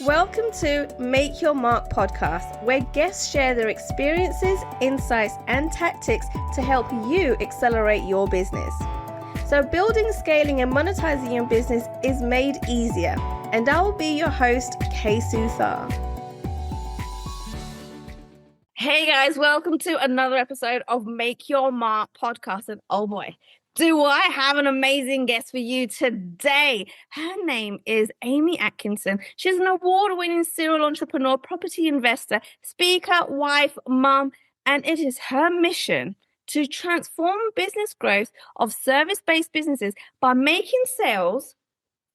Welcome to Make Your Mark podcast, where guests share their experiences, insights, and tactics to help you accelerate your business. So building, scaling, and monetizing your business is made easier. And I will be your host, Kay Suthar. Hey guys, welcome to another episode of Make Your Mark podcast. And oh boy, do I have an amazing guest for you today. Her name is Amy Atkinson. She's an award-winning serial entrepreneur, property investor, speaker, wife, mum, and it is her mission to transform business growth of service-based businesses by making sales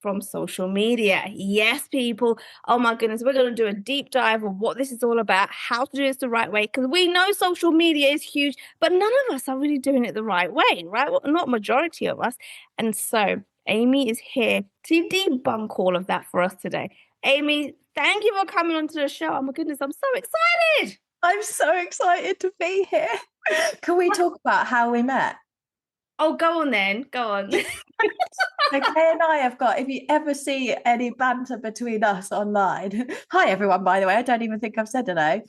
from social media. Yes, people. Oh my goodness, we're going to do a deep dive of what this is all about, how to do this the right way, because we know social media is huge, but none of us are really doing it the right way, right? Well, not majority of us. And so Amy is here to debunk all of that for us today. Amy, thank you for coming onto the show. Oh my goodness, I'm so excited. I'm so excited to be here. Can we talk about how we met? Oh, go on then. Go on. So Kay and I have got, if you ever see any banter between us online, hi everyone, by the way, I don't even think I've said hello.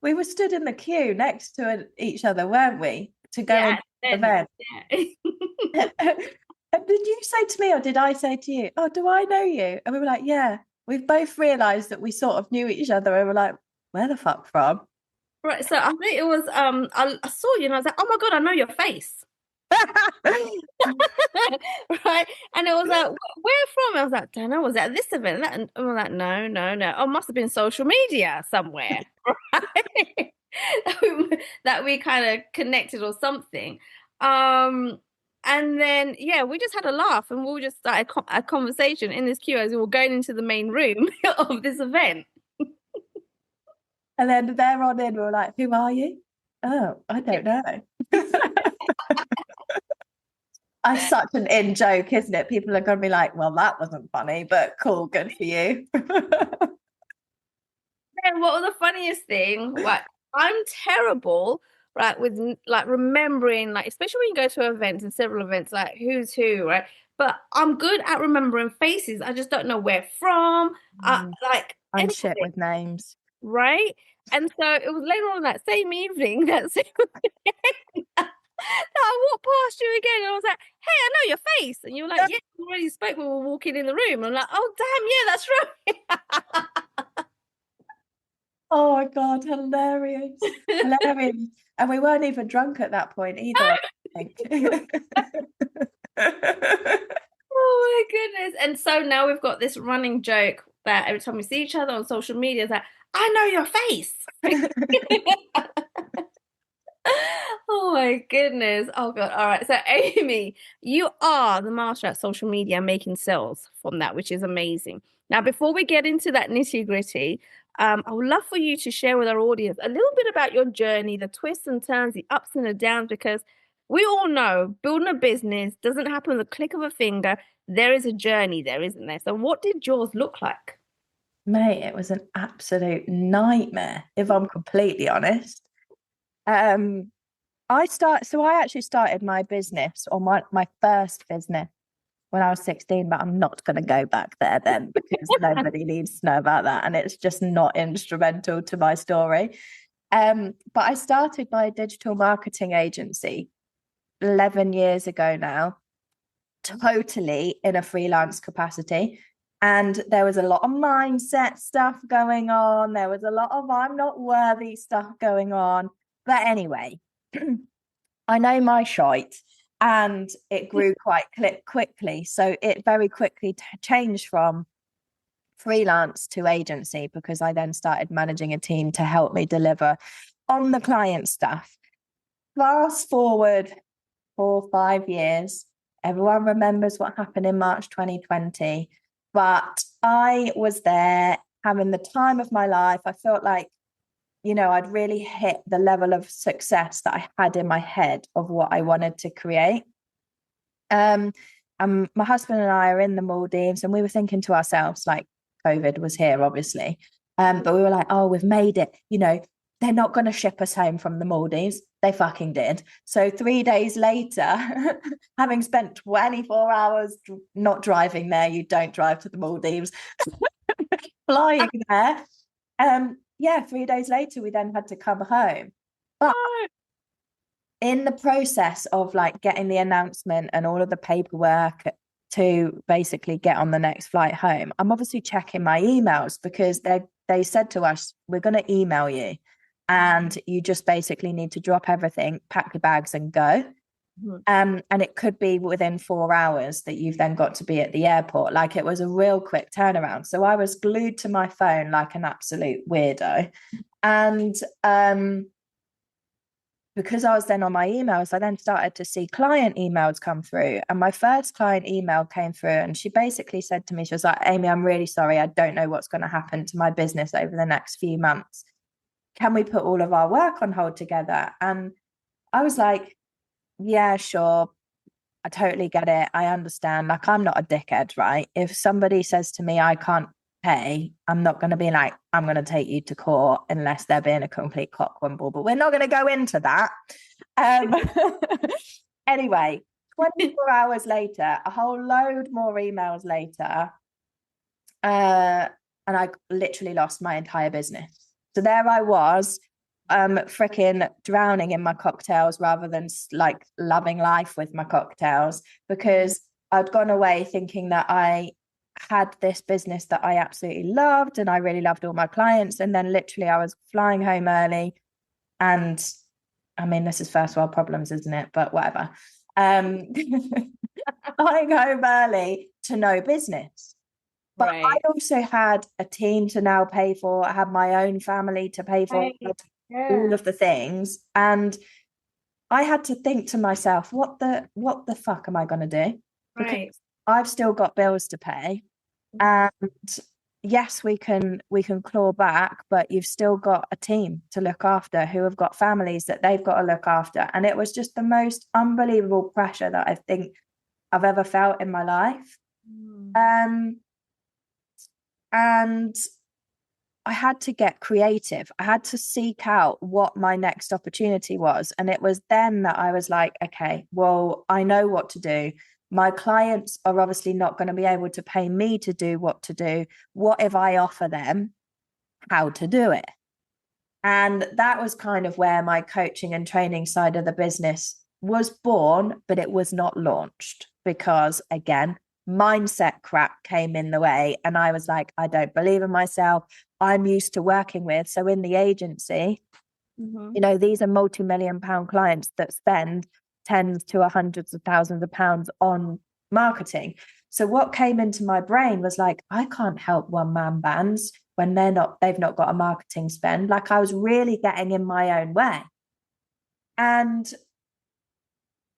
We were stood in the queue next to each other, weren't we? To go on the event. Yeah. And did you say to me, or did I say to you, oh, do I know you? And we were like, yeah. We've both realised that we sort of knew each other and we're like, where the fuck from? Right, so I think it was, I saw you and I was like, oh my God, I know your face. Right, and it was like, where from? I was like, don't know, was that this event? And I was like, no. Oh, it must have been social media somewhere, right? that we kind of connected or something. And then, yeah, we just had a laugh and we just started a conversation in this queue as we were going into the main room of this event. And then there on in, we were like, who are you? Oh, I don't know. It's such an in joke, isn't it? People are going to be like, well, that wasn't funny, but cool, good for you. And what was the funniest thing? Like, I'm terrible, right, with like remembering, like, especially when you go to events and several events, like who's who, right? But I'm good at remembering faces. I just don't know where from. I'm shit with names. Right? And so it was later on that same evening that I walked past you again and I was like, hey, I know your face. And you were like, yeah, we already spoke when we were walking in the room. And I'm like, oh, damn, yeah, that's right. Oh, my God, hilarious. Hilarious. And we weren't even drunk at that point either, I think. Oh, my goodness. And so now we've got this running joke that every time we see each other on social media, it's like, I know your face. Oh my goodness. Oh God. All right. So Amy, you are the master at social media, making sales from that, which is amazing. Now, before we get into that nitty gritty, I would love for you to share with our audience a little bit about your journey, the twists and turns, the ups and the downs, because we all know building a business doesn't happen with a click of a finger. There is a journey there, isn't there? So what did yours look like? Mate, it was an absolute nightmare, if I'm completely honest. I actually started my business, or my first business, when I was 16, but I'm not going to go back there then because nobody needs to know about that, and it's just not instrumental to my story. But I started my digital marketing agency 11 years ago now, totally in a freelance capacity. And there was a lot of mindset stuff going on. There was a lot of I'm not worthy stuff going on. But anyway, I know my shite, and it grew quite quickly. So it very quickly changed from freelance to agency, because I then started managing a team to help me deliver on the client stuff. Fast forward 4 or 5 years, everyone remembers what happened in March 2020. But I was there having the time of my life. I felt like, I'd really hit the level of success that I had in my head of what I wanted to create. My husband and I are in the Maldives, and we were thinking to ourselves, like, COVID was here, obviously. But we were like, oh, we've made it. They're not going to ship us home from the Maldives. They fucking did. So 3 days later, having spent 24 hours not driving there, you don't drive to the Maldives, flying there. Yeah, 3 days later, we then had to come home. But in the process of like getting the announcement and all of the paperwork to basically get on the next flight home, I'm obviously checking my emails because they said to us, we're going to email you and you just basically need to drop everything, pack your bags and go. And it could be within 4 hours that you've then got to be at the airport. Like, it was a real quick turnaround. So I was glued to my phone like an absolute weirdo. And because I was then on my emails, I then started to see client emails come through. And my first client email came through and she basically said to me, she was like, Amy, I'm really sorry. I don't know what's going to happen to my business over the next few months. Can we put all of our work on hold together? And I was like, yeah, sure. I totally get it. I understand. Like, I'm not a dickhead, right? If somebody says to me, I can't pay, I'm not going to be like, I'm going to take you to court unless they're being a complete cockwomble. But we're not going to go into that. Anyway, 24 hours later, a whole load more emails later, and I literally lost my entire business. So there I was, freaking drowning in my cocktails rather than like loving life with my cocktails, because I'd gone away thinking that I had this business that I absolutely loved and I really loved all my clients. And then literally I was flying home early, and I mean, this is first world problems, isn't it? But whatever. Flying home early to no business. But Right. I also had a team to now pay for. I had my own family to pay for, all of the things. And I had to think to myself, what the fuck am I going to do? Because I've still got bills to pay. And yes, we can claw back, but you've still got a team to look after who have got families that they've got to look after. And it was just the most unbelievable pressure that I think I've ever felt in my life. And I had to get creative. I had to seek out what my next opportunity was. And it was then that I was like, okay, well, I know what to do. My clients are obviously not going to be able to pay me to do what to do. What if I offer them how to do it? And that was kind of where my coaching and training side of the business was born, but it was not launched because, again, mindset crap came in the way. And I was like, I don't believe in myself. I'm used to working with. So in the agency, you know, these are multi-million-pound clients that spend tens to hundreds of thousands of pounds on marketing. So what came into my brain was like, I can't help one-man bands when they've not got a marketing spend. Like, I was really getting in my own way. And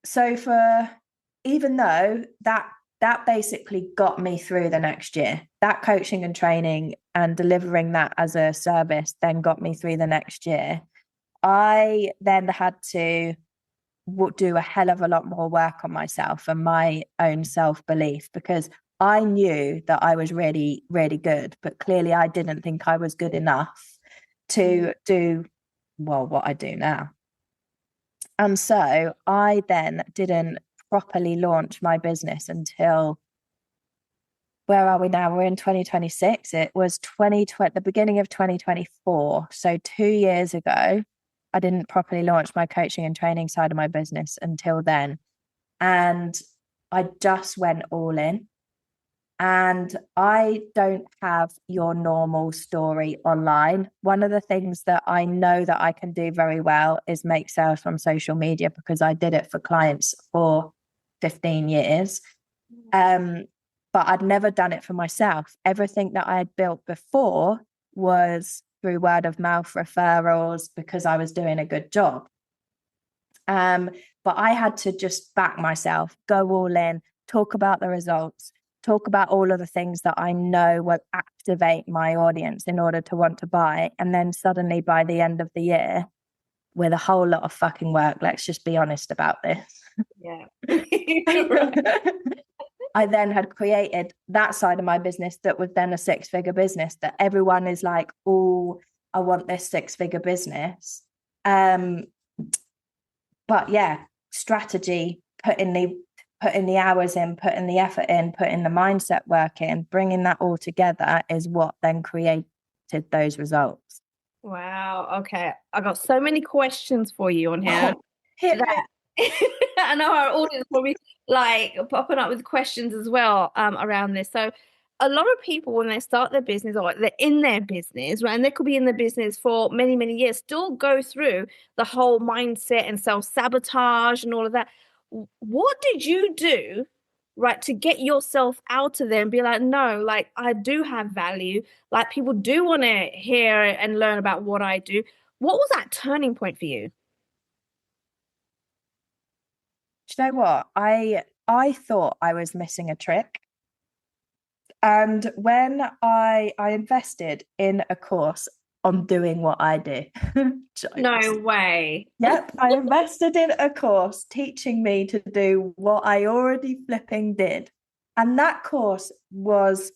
so even though that basically got me through the next year, that coaching and training and delivering that as a service then got me through the next year. I then had to do a hell of a lot more work on myself and my own self-belief, because I knew that I was really, really good, but clearly I didn't think I was good enough to do, well, what I do now. And so I then didn't properly launch my business until, where are we now? We're in 2026. It was the beginning of 2024. So 2 years ago, I didn't properly launch my coaching and training side of my business until then. And I just went all in. And I don't have your normal story online. One of the things that I know that I can do very well is make sales from social media, because I did it for clients for 15 years. But I'd never done it for myself. Everything that I had built before was through word of mouth referrals because I was doing a good job. But I had to just back myself, go all in, talk about the results, talk about all of the things that I know will activate my audience in order to want to buy. And then suddenly by the end of the year, with a whole lot of fucking work, let's just be honest about this. Yeah. I then had created that side of my business that was then a 6-figure business that everyone is like, oh, I want this 6-figure business. But yeah, strategy, putting the hours in, putting the effort in, putting the mindset work in, bringing that all together is what then created those results. Wow. Okay. I got so many questions for you on here Oh, hit me. that I know our audience will be like popping up with questions as well around this. So a lot of people when they start their business or they're in their business, right, and they could be in the business for many, many years, still go through the whole mindset and self-sabotage and all of that. What did you do, right, to get yourself out of there and be like, no, like I do have value, like people do want to hear and learn about what I do. What was that turning point for you? Do you know what? I thought I was missing a trick. And when I invested in a course on doing what I do. No Jokes. way. Yep, I invested in a course teaching me to do what I already flipping did. And that course was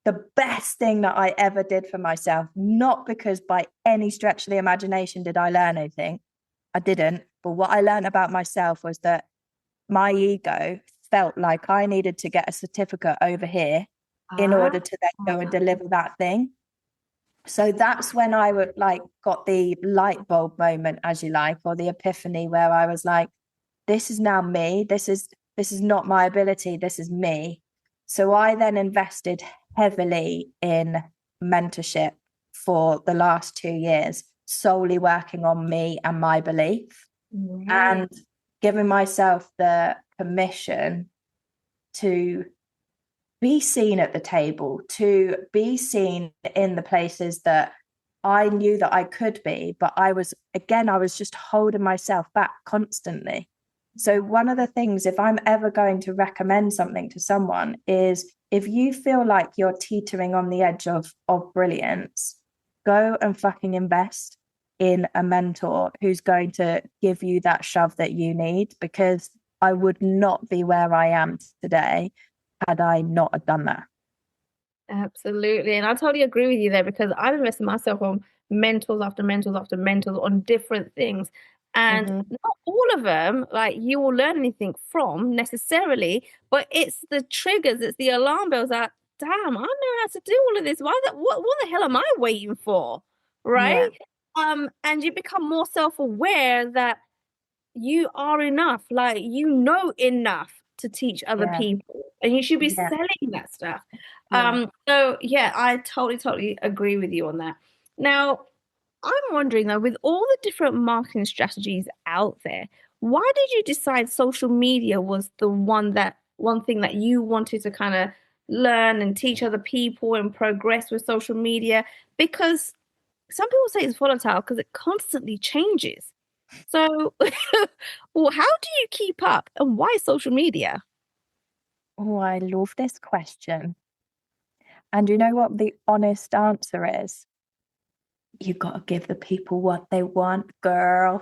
the best thing that I ever did for myself, not because by any stretch of the imagination did I learn anything. I didn't. But what I learned about myself was that my ego felt like I needed to get a certificate over here in Ah, order to then go and deliver that thing. So that's when I would like got the light bulb moment, as you like, or the epiphany where I was like, this is now me. This is not my ability. This is me. So I then invested heavily in mentorship for the last 2 years, solely working on me and my belief right. and giving myself the permission to be seen at the table, to be seen in the places that I knew that I could be, but I was just holding myself back constantly. So, one of the things, if I'm ever going to recommend something to someone, is if you feel like you're teetering on the edge of brilliance, go and fucking invest in a mentor who's going to give you that shove that you need, because I would not be where I am today had I not have done that. Absolutely. And I totally agree with you there because I've invested myself on mentors after mentors after mentors on different things. And Mhm. not all of them, like you will learn anything from necessarily, but it's the triggers, it's the alarm bells that, damn, I know how to do all of this. What the hell am I waiting for? Yeah, Right? And you become more self-aware that you are enough, like you know enough to teach other yeah, people, and you should be yeah, selling that stuff. yeah. So yeah, I totally agree with you on that. Now, I'm wondering though, with all the different marketing strategies out there, why did you decide social media was the one thing that you wanted to kind of learn and teach other people and progress with social media? Because some people say it's volatile because it constantly changes. So, well, how do you keep up and why social media? Oh, I love this question. And you know what the honest answer is? You got to give the people what they want, girl.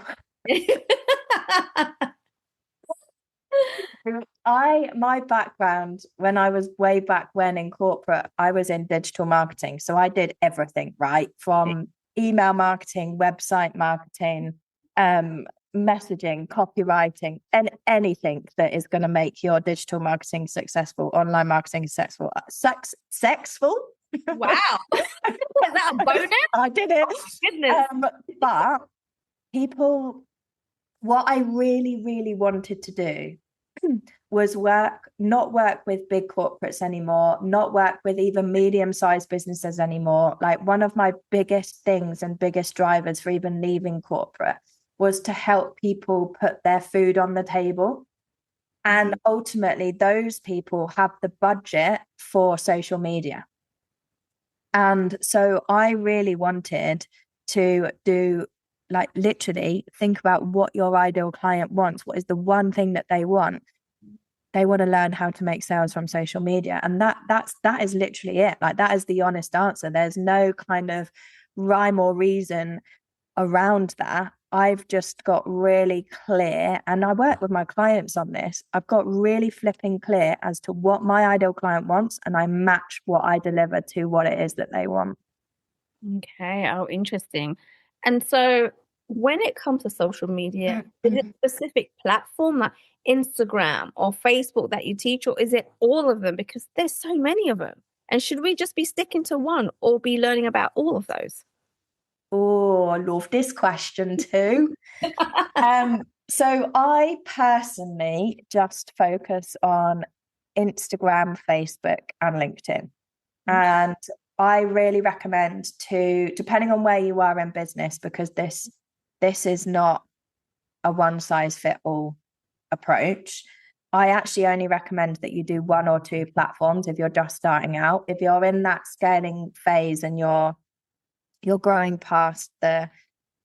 My background when I was way back when in corporate, I was in digital marketing. So I did everything, right? From email marketing, website marketing, um, messaging, copywriting, and anything that is going to make your digital marketing successful, online marketing successful, sexful. Wow. Is that a bonus? I did it. Goodness. But people, what I really, really wanted to do was not work with big corporates anymore, not work with even medium-sized businesses anymore. Like one of my biggest things and biggest drivers for even leaving corporate was to help people put their food on the table. And ultimately, those people have the budget for social media. And so I really wanted to do like literally think about what your ideal client wants. What is the one thing that they want? They want to learn how to make sales from social media. And that is literally it. Like that is the honest answer. There's no kind of rhyme or reason around that. I've just got really clear, and I work with my clients on this. I've got really flipping clear as to what my ideal client wants, and I match what I deliver to what it is that they want. Okay. Oh, interesting. And so when it comes to social media, is it a specific platform like Instagram or Facebook that you teach, or is it all of them? Because there's so many of them. And should we just be sticking to one or be learning about all of those? Oh, I love this question too. So I personally just focus on Instagram, Facebook, and LinkedIn. And I really recommend to, depending on where you are in business, because this is not a one size fit all approach. I actually only recommend that you do one or two platforms if you're just starting out. If you're in that scaling phase and you're growing past the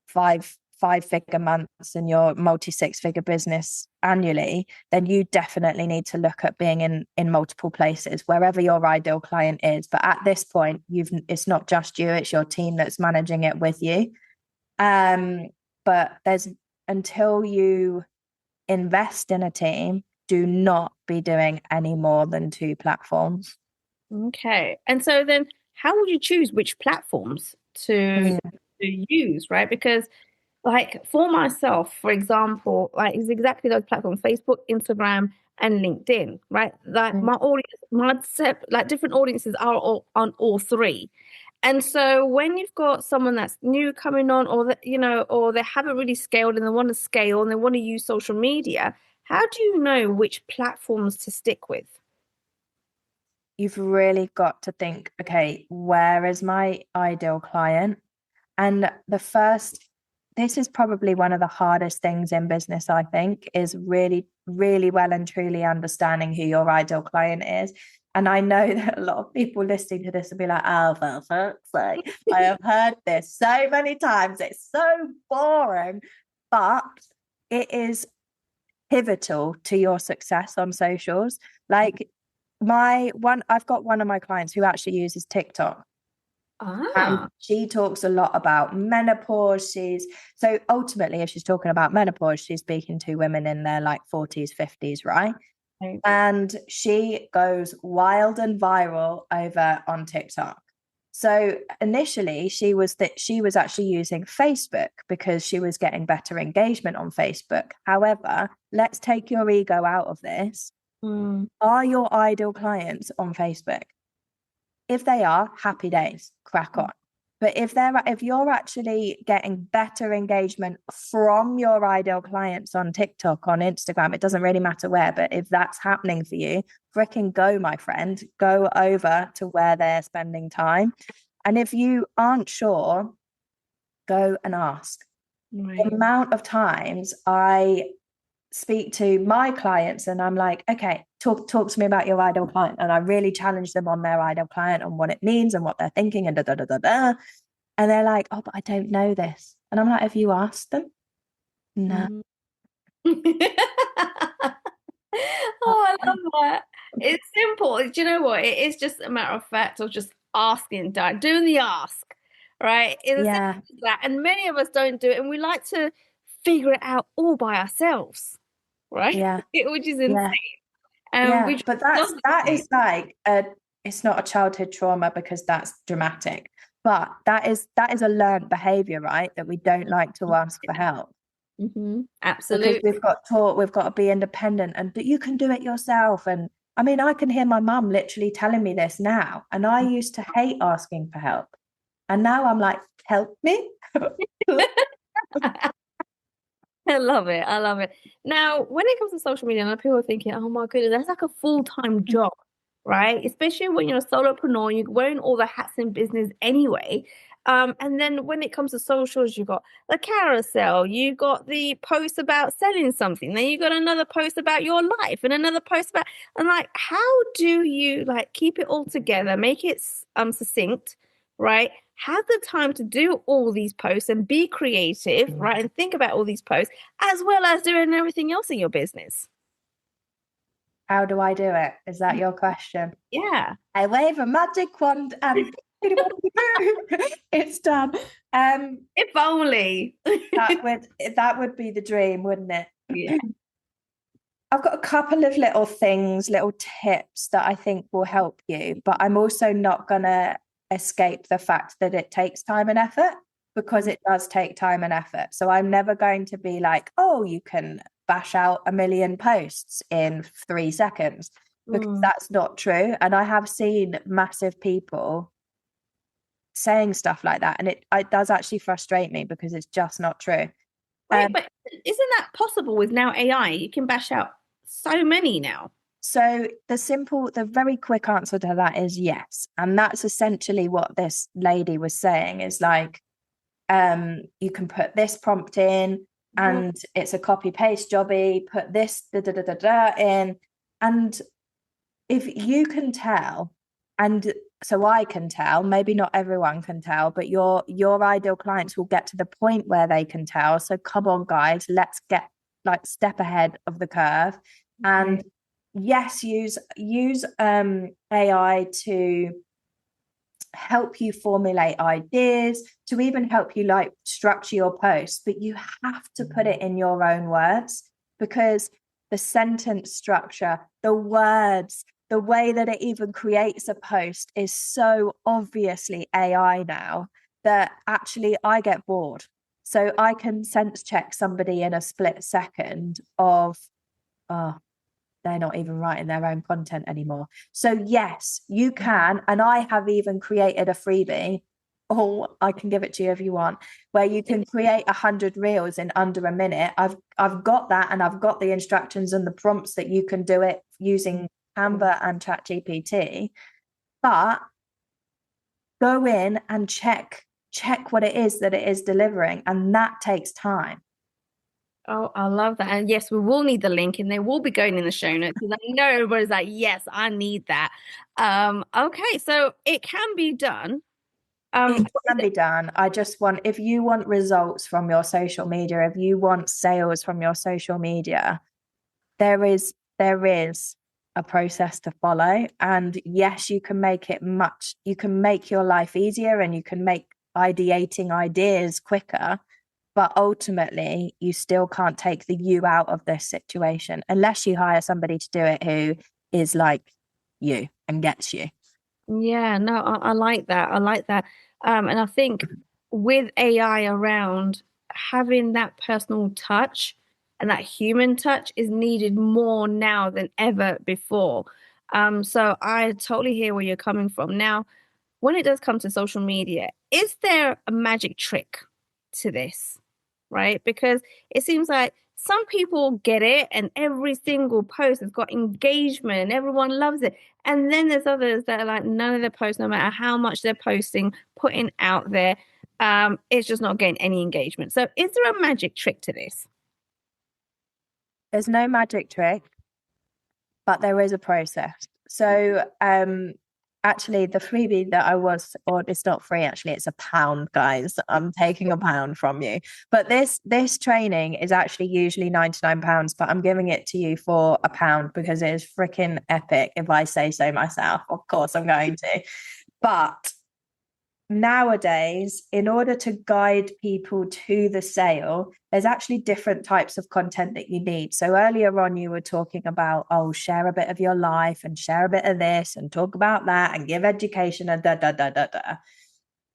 five-figure months and your multi-six-figure business annually, then you definitely need to look at being in multiple places wherever your ideal client is. But at this point, it's not just you, it's your team that's managing it with you. But until you invest in a team, do not be doing any more than two platforms. Okay. And so then how would you choose which platforms to use, right? Because like for myself, for example, like it's exactly those platforms, Facebook, Instagram, and LinkedIn, right? Like my audience, like different audiences are all on all three. And so when you've got someone that's new coming on, or that, or they haven't really scaled and they want to scale and they want to use social media, how do you know which platforms to stick with? You've really got to think, okay, where is my ideal client? And this is probably one of the hardest things in business, I think, is really, really well and truly understanding who your ideal client is. And I know that a lot of people listening to this will be like, oh, for fuck's sake, I have heard this so many times. It's so boring. But it is pivotal to your success on socials. Like I've got one of my clients who actually uses TikTok. And she talks a lot about menopause. So ultimately, if she's talking about menopause, she's speaking to women in their like 40s, 50s, right? Right. And she goes wild and viral over on TikTok. So initially she was actually using Facebook because she was getting better engagement on Facebook. However, let's take your ego out of this. Are your ideal clients on Facebook? If they are, happy days, crack on. But if you're actually getting better engagement from your ideal clients on TikTok, on Instagram, it doesn't really matter where, but if that's happening for you, fricking go, my friend, go over to where they're spending time. And if you aren't sure, go and ask. Right. The amount of times I speak to my clients and I'm like, okay, talk to me about your ideal client. And I really challenge them on their ideal client and what it means and what they're thinking and da da da da da. And they're like, oh, but I don't know this. And I'm like, have you asked them? No. Oh, I love that. It's simple. Do you know what? It is just a matter of fact of just asking, doing the ask, right? It's as simple as that. And many of us don't do it, and we like to figure it out all by ourselves, right? Yeah. Which is insane. Yeah. But that is like it's not a childhood trauma because that's dramatic. But that is a learned behavior, right? That we don't like to ask for help. Absolutely. Because we've got taught we've got to be independent and that you can do it yourself. And I mean, I can hear my mum literally telling me this now. And I used to hate asking for help. And now I'm like, help me. I love it. I love it. Now, when it comes to social media, and people are thinking, oh my goodness, that's like a full-time job, right? Especially when you're a solopreneur, you're wearing all the hats in business anyway. And then when it comes to socials, you've got the carousel, you got the post about selling something, then you got another post about your life and another post about, and like, how do you like keep it all together, make it succinct, right? Have the time to do all these posts and be creative, right? And think about all these posts as well as doing everything else in your business. How do I do it? Is that your question? Yeah. I wave a magic wand and it's done. If only. that would be the dream, wouldn't it? Yeah. I've got a couple of little tips that I think will help you, but I'm also not gonna escape the fact that it takes time and effort. because it does take time and effort. So I'm never going to be like, oh, you can bash out 1 million posts in 3 seconds, because that's not true. And I have seen massive people saying stuff like that, and it does actually frustrate me because it's just not true. Right, but isn't that possible with now AI? You can bash out so many now. So the very quick answer to that is yes. And that's essentially what this lady was saying, is like, you can put this prompt in and it's a copy paste jobby, put this in. And if you can tell, and so I can tell, maybe not everyone can tell, but your ideal clients will get to the point where they can tell. So come on, guys, let's get like step ahead of the curve. And yes, use AI to help you formulate ideas, to even help you like structure your posts, but you have to put it in your own words, because the sentence structure, the words, the way that it even creates a post is so obviously AI now that actually I get bored. So I can sense check somebody in a split second of, oh, they're not even writing their own content anymore. So yes, you can. And I have even created a freebie. Oh, I can give it to you if you want, where you can create 100 reels in under a minute. I've got that, and I've got the instructions and the prompts that you can do it using Canva and ChatGPT. But go in and check what it is that it is delivering, and that takes time. Oh, I love that. And yes, we will need the link, and they will be going in the show notes, because I know everybody's like, yes, I need that. Okay, so it can be done. It can be done. I just want, if you want results from your social media, if you want sales from your social media, there is a process to follow. And yes, you can make your life easier, and you can make ideating ideas quicker. But ultimately, you still can't take the you out of this situation unless you hire somebody to do it who is like you and gets you. Yeah, no, I like that. I like that. And I think with AI around, having that personal touch and that human touch is needed more now than ever before. So I totally hear where you're coming from. Now, when it does come to social media, is there a magic trick to this? Right? Because it seems like some people get it and every single post has got engagement and everyone loves it. And then there's others that are like, none of their posts, no matter how much they're posting, putting out there, it's just not getting any engagement. So is there a magic trick to this? There's no magic trick, but there is a process. So actually the freebie that or it's not free, actually, it's £1, guys. I'm taking £1 from you. But this training is actually usually £99, but I'm giving it to you for £1 because it is freaking epic, if I say so myself. Of course I'm going to. But nowadays, in order to guide people to the sale, there's actually different types of content that you need. So earlier on, you were talking about, oh, share a bit of your life and share a bit of this and talk about that and give education and da da da da da.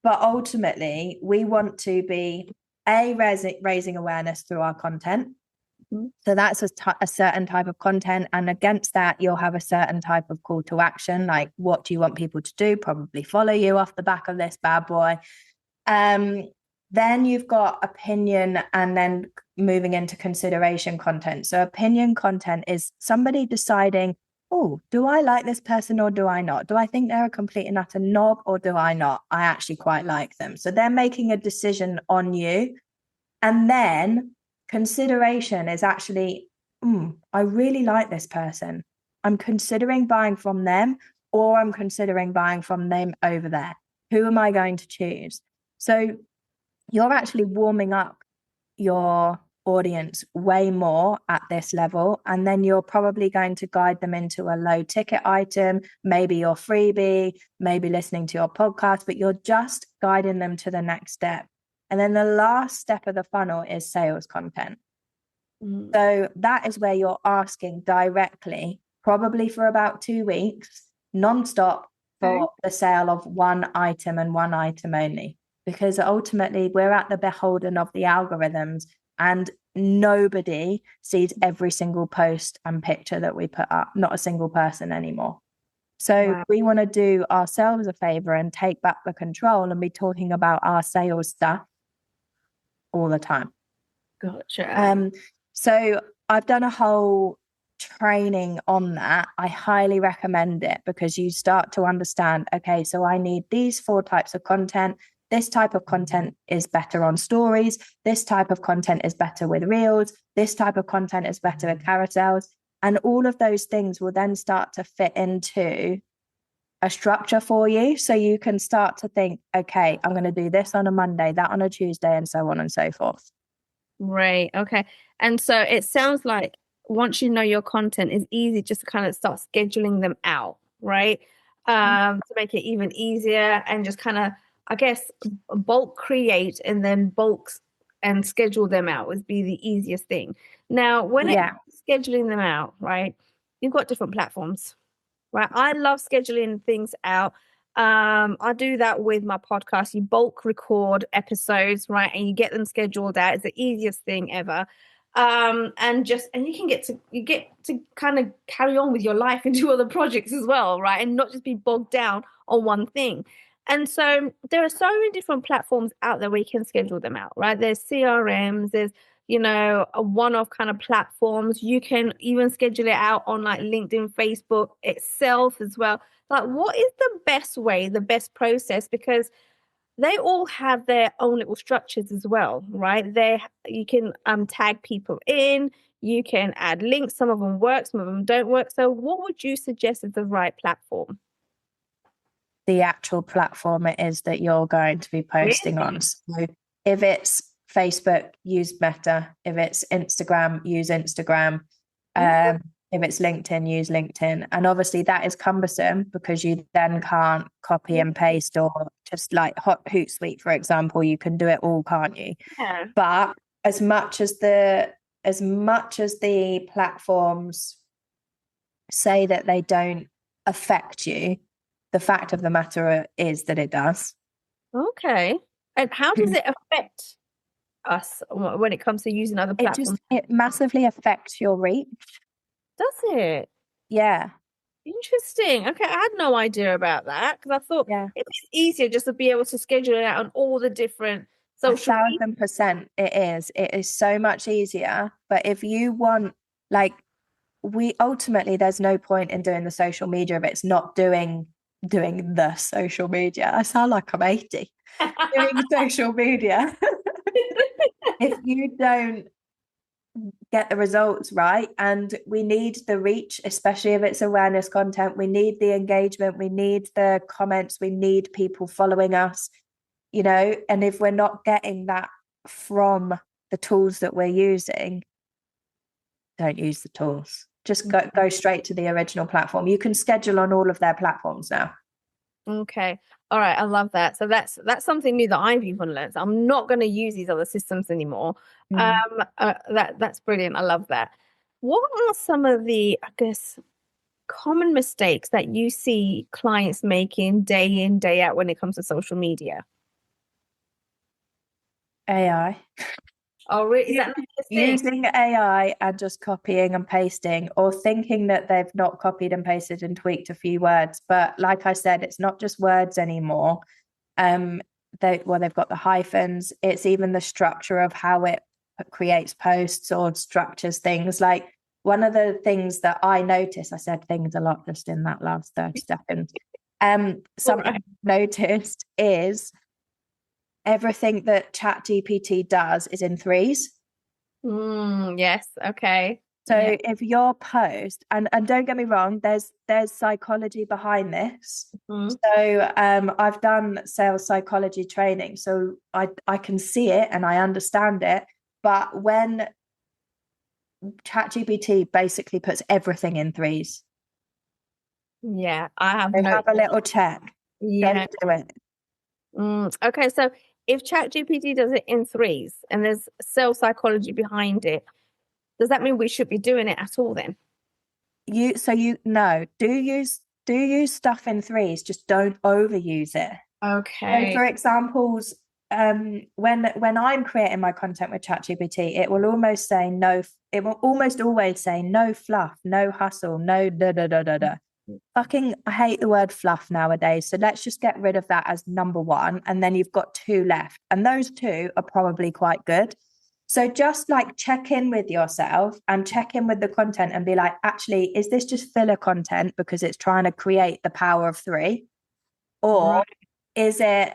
But ultimately, we want to be raising awareness through our content. So that's a certain type of content. And against that, you'll have a certain type of call to action. Like, what do you want people to do? Probably follow you off the back of this bad boy. Then you've got opinion, and then moving into consideration content. So opinion content is somebody deciding, oh, do I like this person or do I not? Do I think they're a complete and utter knob or do I not? I actually quite like them. So they're making a decision on you. And then consideration is actually, I really like this person. I'm considering buying from them, or I'm considering buying from them over there. Who am I going to choose? So you're actually warming up your audience way more at this level. And then you're probably going to guide them into a low ticket item, maybe your freebie, maybe listening to your podcast, but you're just guiding them to the next step. And then the last step of the funnel is sales content. So that is where you're asking directly, probably for about 2 weeks, nonstop, for the sale of one item and one item only. because ultimately we're at the beholden of the algorithms, and nobody sees every single post and picture that we put up, not a single person anymore. So Wow. we want to do ourselves a favor and take back the control and be talking about our sales stuff all the time. Gotcha. So I've done a whole training on that. I highly recommend it, because you start to understand, okay, so I need these 4 types of content. This type of content is better on stories. This type of content is better with reels. This type of content is better with carousels. And all of those things will then start to fit into a structure for you. So you can start to think, okay, I'm going to do this on a Monday, that on a Tuesday, and so on and so forth. Right. Okay. And so it sounds like once you know your content, it's easy just to kind of start scheduling them out, right? To make it even easier and just kind of, I guess, bulk create and then bulk and schedule them out would be the easiest thing. Now, when it Yeah. comes to scheduling them out, right, you've got different platforms, right? I love scheduling things out. I do that with my podcast. You bulk record episodes, right? And you get them scheduled out. It's the easiest thing ever. And you get to kind of carry on with your life and do other projects as well, right? And not just be bogged down on one thing. And so there are so many different platforms out there where you can schedule them out, right? There's CRMs, there's a one-off kind of platforms. You can even schedule it out on like LinkedIn, Facebook itself as well. Like, what is the best way, the best process? Because they all have their own little structures as well, right? You can tag people in, you can add links. Some of them work, some of them don't work. So, what would you suggest is the right platform? The actual platform it is that you're going to be posting on. So if it's Facebook, use Meta. If it's Instagram, use Instagram. Okay. If it's LinkedIn, use LinkedIn. And obviously that is cumbersome, because you then can't copy and paste, or just like Hootsuite, for example, you can do it all, can't you? Yeah. But as much as the platforms say that they don't affect you, the fact of the matter is that it does. Okay. And how does it affect us when it comes to using other platforms? It massively affects your reach. Does it? Yeah. Interesting. Okay, I had no idea about that because I thought Yeah. it was easier just to be able to schedule it out on all the different social media. 1,000% it is. It is so much easier. But if you want, like, there's no point in doing the social media if it's not doing the social media. I sound like I'm 80. Doing social media. If you don't get the results right, and we need the reach, especially if it's awareness content, we need the engagement, we need the comments, we need people following us, and if we're not getting that from the tools that we're using, don't use the tools. Just go straight to the original platform. You can schedule on all of their platforms now. Okay. All right. I love that. So that's something new that I've even learned. So I'm not going to use these other systems anymore. That's brilliant. I love that. What are some of the, I guess, common mistakes that you see clients making day in, day out when it comes to social media? AI. Oh, really? Is that not a thing? Using AI and just copying and pasting, or thinking that they've not copied and pasted and tweaked a few words. But like I said, it's not just words anymore. They've got the hyphens. It's even the structure of how it creates posts or structures things. Like, one of the things that I noticed, I said things a lot just in that last 30 seconds. Something Right. I've noticed is everything that ChatGPT does is in threes. Yes. Okay. So Yeah. if your post, and don't get me wrong, there's psychology behind this. Mhm. So I've done sales psychology training, so I can see it and I understand it. But when ChatGPT basically puts everything in threes, Yeah. I have so no. have a little check. Yeah. Don't do it. Okay. So if ChatGPT does it in threes and there's sales psychology behind it, does that mean we should be doing it at all then? No, do use stuff in threes, just don't overuse it. So Okay. for examples, when I'm creating my content with ChatGPT, it will almost say no. It will almost always say no fluff, no hustle, no da da da da da. Fucking, I hate the word fluff nowadays. So let's just get rid of that as number one, and then you've got two left, and those two are probably quite good. So just like check in with yourself and check in with the content and be like, actually, is this just filler content because it's trying to create the power of three, or is it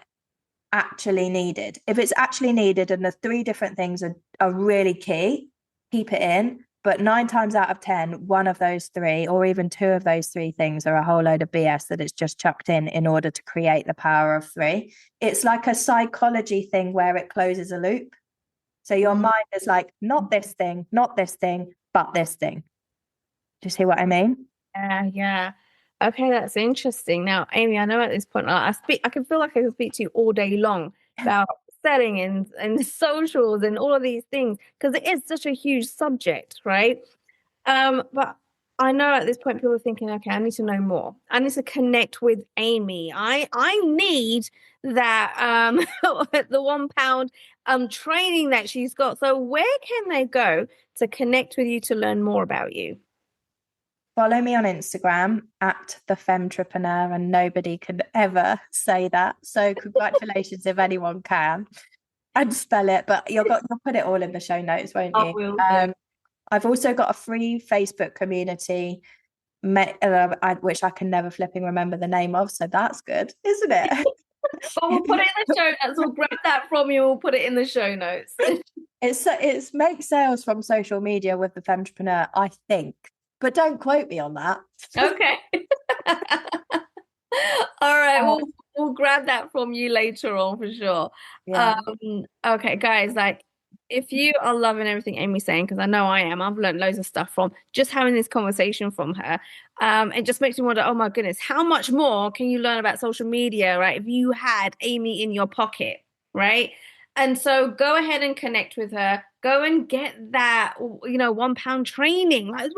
actually needed? If it's actually needed and the three different things are really key, keep it in. But 9 times out of 10, one of those three, or even two of those three things, are a whole load of BS that it's just chucked in order to create the power of three. It's like a psychology thing where it closes a loop. So your mind is like, not this thing, but this thing. Do you see what I mean? Yeah. Okay, that's interesting. Now, Amy, I know at this point, I can feel like I can speak to you all day long about setting and socials and all of these things, because it is such a huge subject, right? But I know at this point people are thinking, okay, I need to know more. I need to connect with Amy. I need that the £1 training that she's got. So where can they go to connect with you to learn more about you? Follow me on Instagram at the Femtrepreneur, and nobody can ever say that. So congratulations if anyone can. I'd spell it, but you'll put it all in the show notes, won't you? I will do. I've also got a free Facebook community, which I can never flipping remember the name of. So that's good, isn't it? But we'll put it in the show notes. We'll grab that from you. We'll put it in the show notes. It's make sales from social media with the Femtrepreneur, I think. But don't quote me on that. Okay. All right. We'll grab that from you later on for sure. Yeah. Okay, guys, like if you are loving everything Amy's saying, because I know I am, I've learned loads of stuff from just having this conversation from her. It just makes me wonder, oh my goodness, how much more can you learn about social media, right? If you had Amy in your pocket, right? And so go ahead and connect with her. Go and get that, £1 training. Like, it's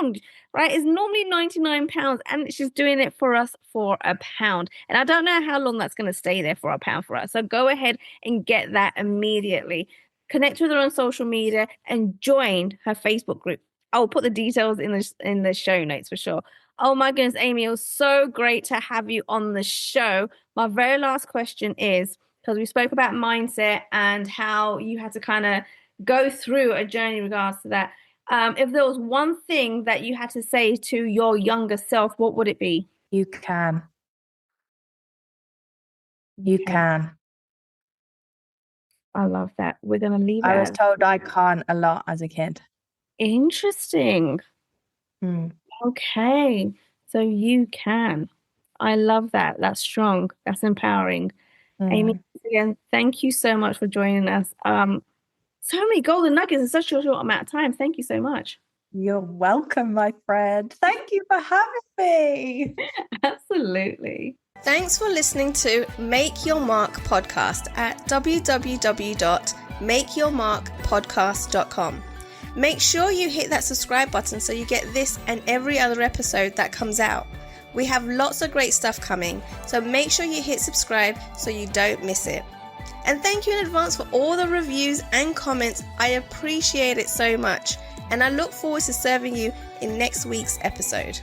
£1, right? It's normally £99, and she's doing it for us for £1. And I don't know how long that's going to stay there for £1 for us. So go ahead and get that immediately. Connect with her on social media and join her Facebook group. I'll put the details in the show notes for sure. Oh my goodness, Amy, it was so great to have you on the show. My very last question is, because we spoke about mindset and how you had to kind of go through a journey in regards to that. If there was one thing that you had to say to your younger self, what would it be? You can. You can. I love that. We're going to leave it. I was told I can't a lot as a kid. Interesting. Okay. So you can. I love that. That's strong. That's empowering. Amy, again, thank you so much for joining us. So many golden nuggets in such a short amount of time. Thank you so much. You're welcome, my friend. Thank you for having me. Absolutely. Thanks for listening to Make Your Mark podcast at www.makeyourmarkpodcast.com. Make sure you hit that subscribe button so you get this and every other episode that comes out. We have lots of great stuff coming, so make sure you hit subscribe so you don't miss it. And thank you in advance for all the reviews and comments. I appreciate it so much, and I look forward to serving you in next week's episode.